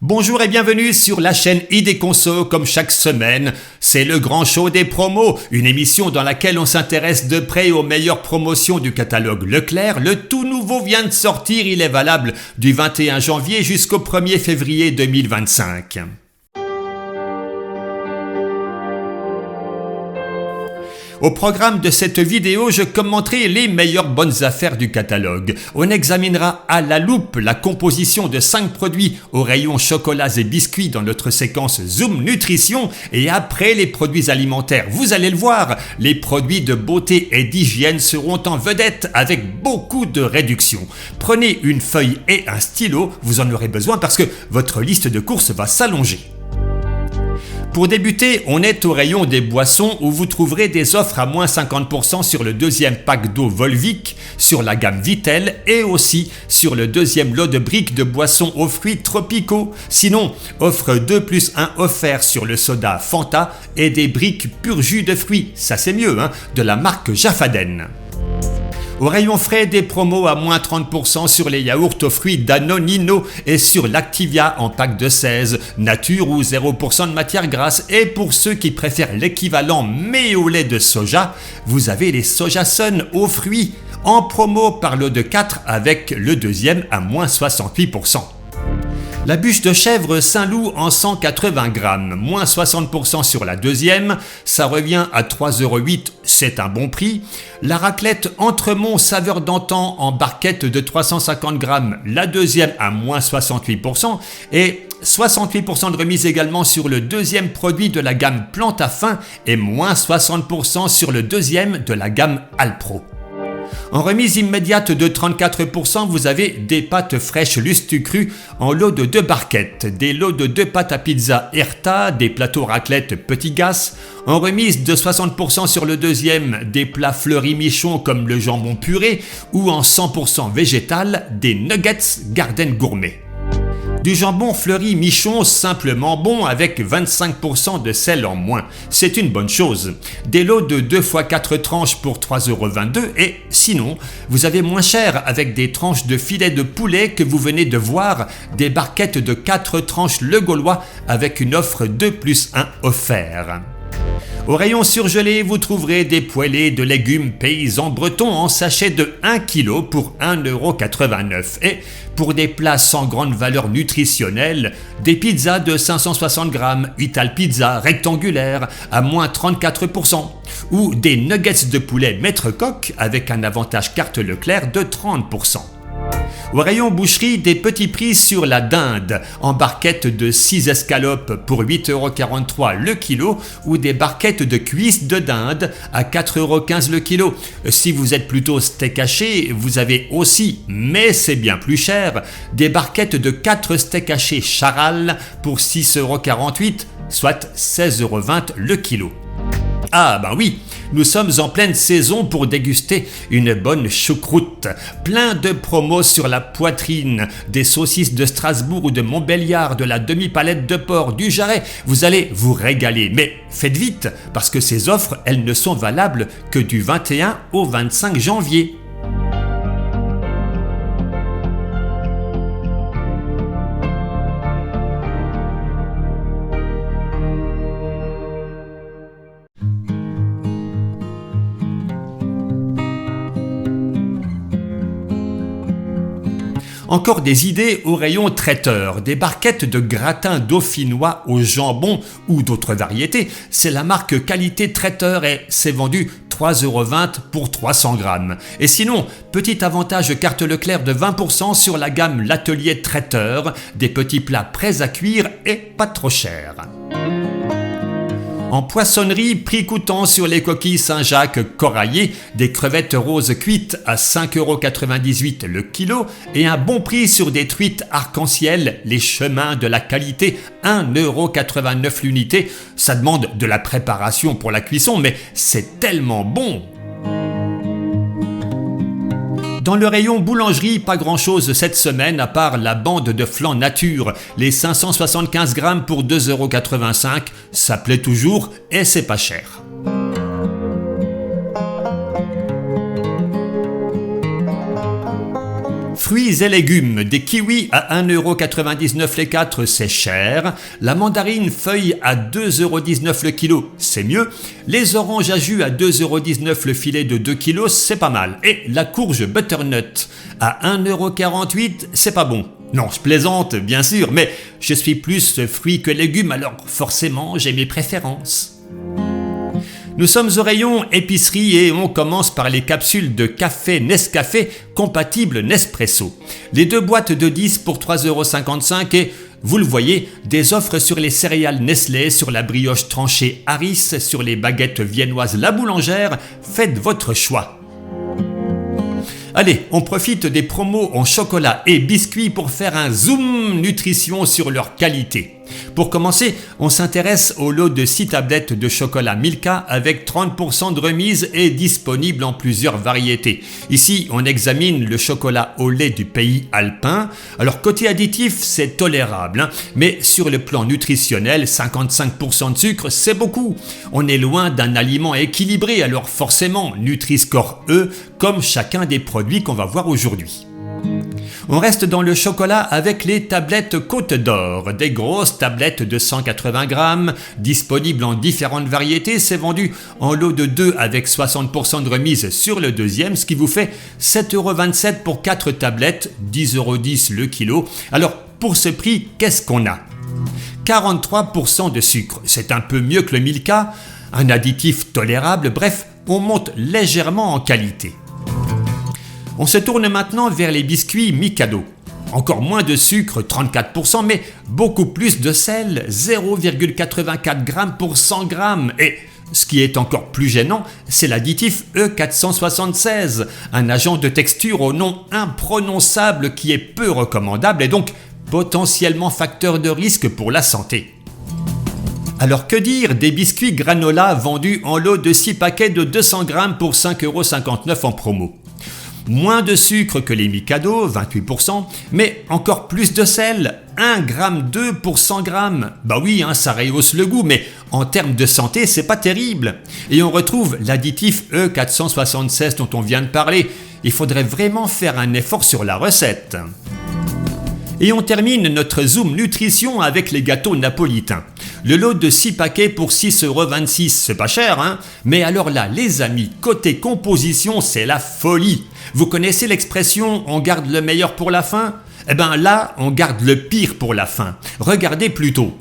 Bonjour et bienvenue sur la chaîne ID Conso. Comme chaque semaine, c'est le grand show des promos, une émission dans laquelle on s'intéresse de près aux meilleures promotions du catalogue Leclerc. Le tout nouveau vient de sortir, il est valable du 21 janvier jusqu'au 1er février 2025. Au programme de cette vidéo, je commenterai les meilleures bonnes affaires du catalogue. On examinera à la loupe la composition de 5 produits au rayon chocolats et biscuits dans notre séquence Zoom Nutrition et après les produits alimentaires. Vous allez le voir, les produits de beauté et d'hygiène seront en vedette avec beaucoup de réductions. Prenez une feuille et un stylo, vous en aurez besoin parce que votre liste de courses va s'allonger. Pour débuter, on est au rayon des boissons où vous trouverez des offres à moins 50% sur le deuxième pack d'eau Volvic, sur la gamme Vittel et aussi sur le deuxième lot de briques de boissons aux fruits tropicaux. Sinon, offre 2 + 1 offert sur le soda Fanta et des briques pur jus de fruits, ça c'est mieux, de la marque Jaffaden. Au rayon frais, des promos à moins 30% sur les yaourts aux fruits Danonino et sur l'Activia en pack de 16, nature ou 0% de matière grasse. Et pour ceux qui préfèrent l'équivalent mais au lait de soja, vous avez les Sojasun aux fruits en promo par lot de 4 avec le deuxième à moins 68%. La bûche de chèvre Saint-Loup en 180 grammes, moins 60% sur la deuxième, ça revient à 3,08 €, c'est un bon prix. La raclette Entremont saveur d'antan en barquette de 350 grammes, la deuxième à moins 68% et 68% de remise également sur le deuxième produit de la gamme Plante à Faim et moins 60% sur le deuxième de la gamme Alpro. En remise immédiate de 34%, vous avez des pâtes fraîches Lustucru en lot de 2 barquettes, des lots de 2 pâtes à pizza Erta, des plateaux raclette Petit Gas. En remise de 60% sur le deuxième, des plats fleuris Michon comme le jambon puré ou en 100% végétal, des nuggets Garden Gourmet. Du jambon fleuri Michon simplement bon avec 25% de sel en moins. C'est une bonne chose. Des lots de 2 x 4 tranches pour 3,22 € et sinon, vous avez moins cher avec des tranches de filet de poulet que vous venez de voir, des barquettes de 4 tranches Le Gaulois avec une offre 2 + 1 offert. Au rayon surgelé, vous trouverez des poêlés de légumes paysans bretons en sachet de 1 kg pour 1,89 € et pour des plats sans grande valeur nutritionnelle, des pizzas de 560 grammes Ital Pizza rectangulaire à moins 34% ou des nuggets de poulet Maître Coq avec un avantage carte Leclerc de 30%. Au rayon boucherie, des petits prix sur la dinde en barquette de 6 escalopes pour 8,43 € le kilo ou des barquettes de cuisses de dinde à 4,15 € le kilo. Si vous êtes plutôt steak haché, vous avez aussi, mais c'est bien plus cher, des barquettes de 4 steaks hachés Charal pour 6,48 €, soit 16,20 € le kilo. Ah ben oui, nous sommes en pleine saison pour déguster une bonne choucroute. Plein de promos sur la poitrine, des saucisses de Strasbourg ou de Montbéliard, de la demi-palette de porc, du jarret. Vous allez vous régaler, mais faites vite parce que ces offres, elles ne sont valables que du 21 au 25 janvier. Encore des idées au rayon traiteur, des barquettes de gratin dauphinois au jambon ou d'autres variétés. C'est la marque Qualité Traiteur et c'est vendu 3,20 € pour 300 grammes. Et sinon, petit avantage carte Leclerc de 20% sur la gamme L'Atelier Traiteur, des petits plats prêts à cuire et pas trop chers. En poissonnerie, prix coûtant sur les coquilles Saint-Jacques coraillées, des crevettes roses cuites à 5,98 € le kilo et un bon prix sur des truites arc-en-ciel, les chemins de la qualité, 1,89 € l'unité. Ça demande de la préparation pour la cuisson, mais c'est tellement bon! Dans le rayon boulangerie, pas grand chose cette semaine à part la bande de flan nature, les 575 grammes pour 2,85 €, ça plaît toujours et c'est pas cher. Fruits Fruits et légumes, des kiwis à 1,99€ les 4, c'est cher. La mandarine feuille à 2,19€ le kilo, c'est mieux. Les oranges à jus à 2,19€ le filet de 2 kg, c'est pas mal. Et la courge butternut à 1,48€, c'est pas bon. Non, je plaisante, bien sûr, mais je suis plus fruits que légumes, alors forcément j'ai mes préférences. Nous sommes au rayon épicerie et on commence par les capsules de café Nescafé compatibles Nespresso. Les 2 boîtes de 10 pour 3,55€ et, vous le voyez, des offres sur les céréales Nestlé, sur la brioche tranchée Harris, sur les baguettes viennoises La Boulangère. Faites votre choix. Allez, on profite des promos en chocolat et biscuits pour faire un zoom nutrition sur leur qualité. Pour commencer, on s'intéresse au lot de 6 tablettes de chocolat Milka avec 30% de remise et disponible en plusieurs variétés. Ici, on examine le chocolat au lait du pays alpin. Alors côté additif, c'est tolérable, mais sur le plan nutritionnel, 55% de sucre, c'est beaucoup. On est loin d'un aliment équilibré, alors forcément, Nutri-Score E, comme chacun des produits qu'on va voir aujourd'hui. On reste dans le chocolat avec les tablettes Côte d'Or, des grosses tablettes de 180 grammes, disponibles en différentes variétés. C'est vendu en lot de 2 avec 60% de remise sur le deuxième, ce qui vous fait 7,27€ pour 4 tablettes, 10,10€ le kilo. Alors pour ce prix, qu'est-ce qu'on a ? 43% de sucre, c'est un peu mieux que le Milka, un additif tolérable, bref, on monte légèrement en qualité. On se tourne maintenant vers les biscuits Mikado. Encore moins de sucre, 34%, mais beaucoup plus de sel, 0,84 g pour 100 g. Et ce qui est encore plus gênant, c'est l'additif E476, un agent de texture au nom imprononçable qui est peu recommandable et donc potentiellement facteur de risque pour la santé. Alors que dire des biscuits granola vendus en lot de 6 paquets de 200 g pour 5,59€ en promo ? Moins de sucre que les Mikado, 28%, mais encore plus de sel, 1,2 g pour 100 g. Bah oui, ça rehausse le goût, mais en termes de santé, c'est pas terrible. Et on retrouve l'additif E476 dont on vient de parler. Il faudrait vraiment faire un effort sur la recette. Et on termine notre zoom nutrition avec les gâteaux napolitains. Le lot de 6 paquets pour 6,26€, c'est pas cher, mais alors là, les amis, côté composition, c'est la folie. Vous connaissez l'expression « on garde le meilleur pour la fin » ? Eh ben là, on garde le pire pour la fin. Regardez plutôt.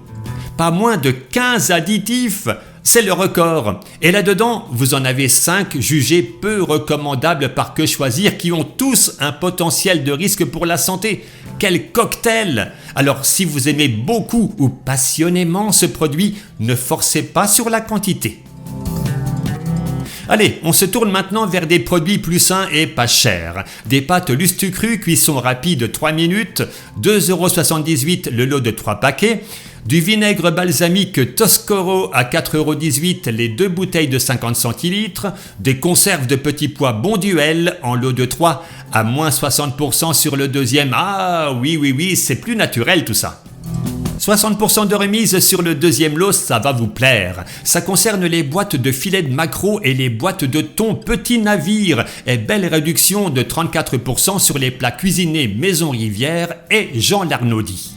Pas moins de 15 additifs, c'est le record. Et là-dedans, vous en avez 5 jugés peu recommandables par Que Choisir qui ont tous un potentiel de risque pour la santé. Quel cocktail! Alors si vous aimez beaucoup ou passionnément ce produit, ne forcez pas sur la quantité. Allez, on se tourne maintenant vers des produits plus sains et pas chers. Des pâtes Lustucru, cuisson rapide 3 minutes, 2,78€ le lot de 3 paquets. Du vinaigre balsamique Toscoro à 4,18€ les 2 bouteilles de 50 centilitres. Des conserves de petits pois Bonduelle en lot de 3 à moins 60% sur le deuxième. Ah oui, c'est plus naturel tout ça. 60% de remise sur le deuxième lot, ça va vous plaire. Ça concerne les boîtes de filets de maquereau et les boîtes de thon Petit Navire. Et belle réduction de 34% sur les plats cuisinés Maison Rivière et Jean Larnaudy.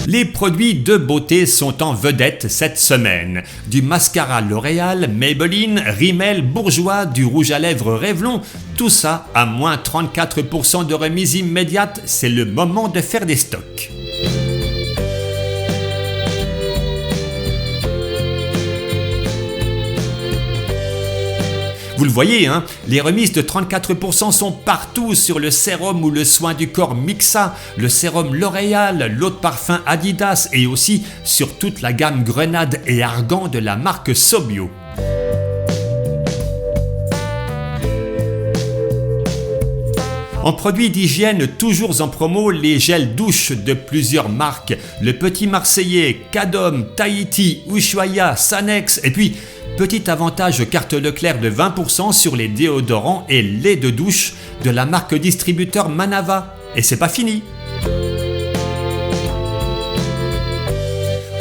Les produits de beauté sont en vedette cette semaine. Du mascara L'Oréal, Maybelline, Rimmel, Bourjois, du rouge à lèvres Revlon, tout ça à moins 34% de remise immédiate, c'est le moment de faire des stocks. Vous le voyez, les remises de 34% sont partout sur le sérum ou le soin du corps Mixa, le sérum L'Oréal, l'eau de parfum Adidas et aussi sur toute la gamme Grenade et Argan de la marque Sobio. En produits d'hygiène, toujours en promo, les gels douche de plusieurs marques, le Petit Marseillais, Cadom, Tahiti, Ushuaïa, Sanex et puis Petit avantage carte Leclerc de 20% sur les déodorants et lait de douche de la marque distributeur Manava. Et c'est pas fini.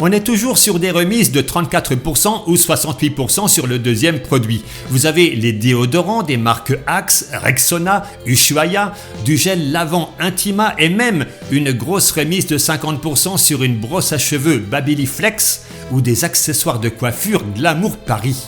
On est toujours sur des remises de 34% ou 68% sur le deuxième produit. Vous avez les déodorants des marques Axe, Rexona, Ushuaïa, du gel lavant Intima et même une grosse remise de 50% sur une brosse à cheveux Babyliss ou des accessoires de coiffure Glamour Paris.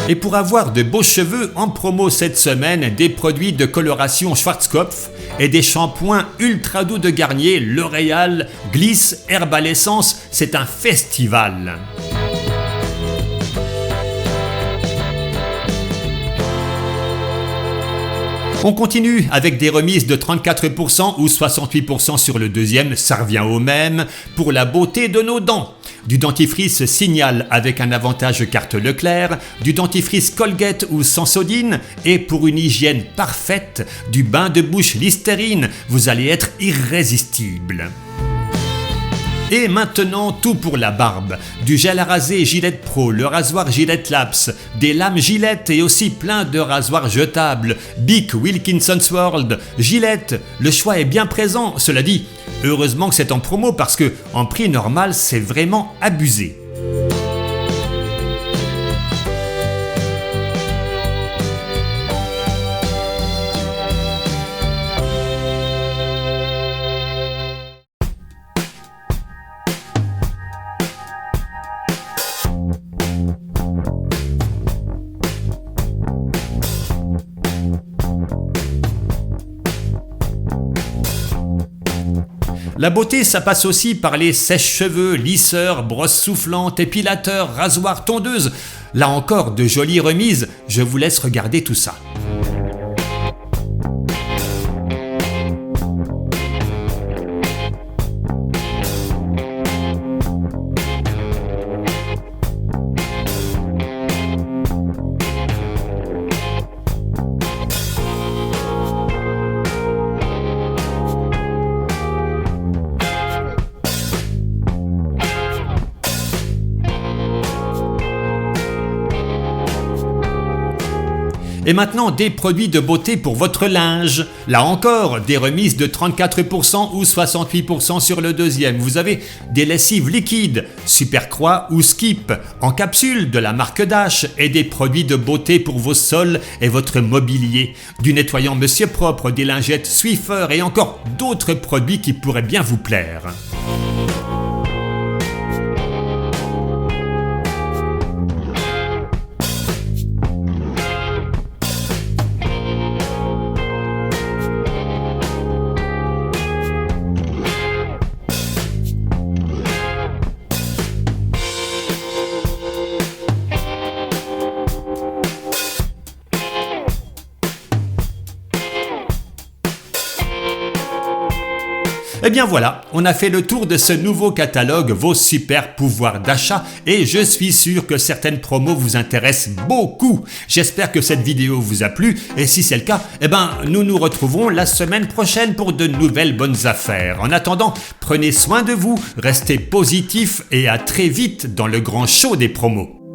Et pour avoir de beaux cheveux, en promo cette semaine, des produits de coloration Schwarzkopf et des shampoings ultra doux de Garnier, L'Oréal, Gliss, Herbal Essence, c'est un festival. On continue avec des remises de 34% ou 68% sur le deuxième, ça revient au même, pour la beauté de nos dents. Du dentifrice Signal avec un avantage carte Leclerc, du dentifrice Colgate ou Sensodyne et pour une hygiène parfaite, du bain de bouche Listerine, vous allez être irrésistible. Et maintenant, tout pour la barbe. Du gel à raser Gillette Pro, le rasoir Gillette Labs, des lames Gillette et aussi plein de rasoirs jetables. Bic, Wilkinson's World, Gillette, le choix est bien présent. Cela dit, heureusement que c'est en promo parce que en prix normal, c'est vraiment abusé. La beauté, ça passe aussi par les sèche-cheveux, lisseurs, brosses soufflantes, épilateurs, rasoirs, tondeuses. Là encore, de jolies remises, je vous laisse regarder tout ça. Et maintenant, des produits de beauté pour votre linge. Là encore, des remises de 34% ou 68% sur le deuxième. Vous avez des lessives liquides, Supercroix ou Skip, en capsule de la marque Dash et des produits de beauté pour vos sols et votre mobilier. Du nettoyant Monsieur Propre, des lingettes Swiffer et encore d'autres produits qui pourraient bien vous plaire. Et bien voilà, on a fait le tour de ce nouveau catalogue, vos super pouvoirs d'achat, et je suis sûr que certaines promos vous intéressent beaucoup. J'espère que cette vidéo vous a plu, et si c'est le cas, nous nous retrouvons la semaine prochaine pour de nouvelles bonnes affaires. En attendant, prenez soin de vous, restez positifs et à très vite dans le grand show des promos.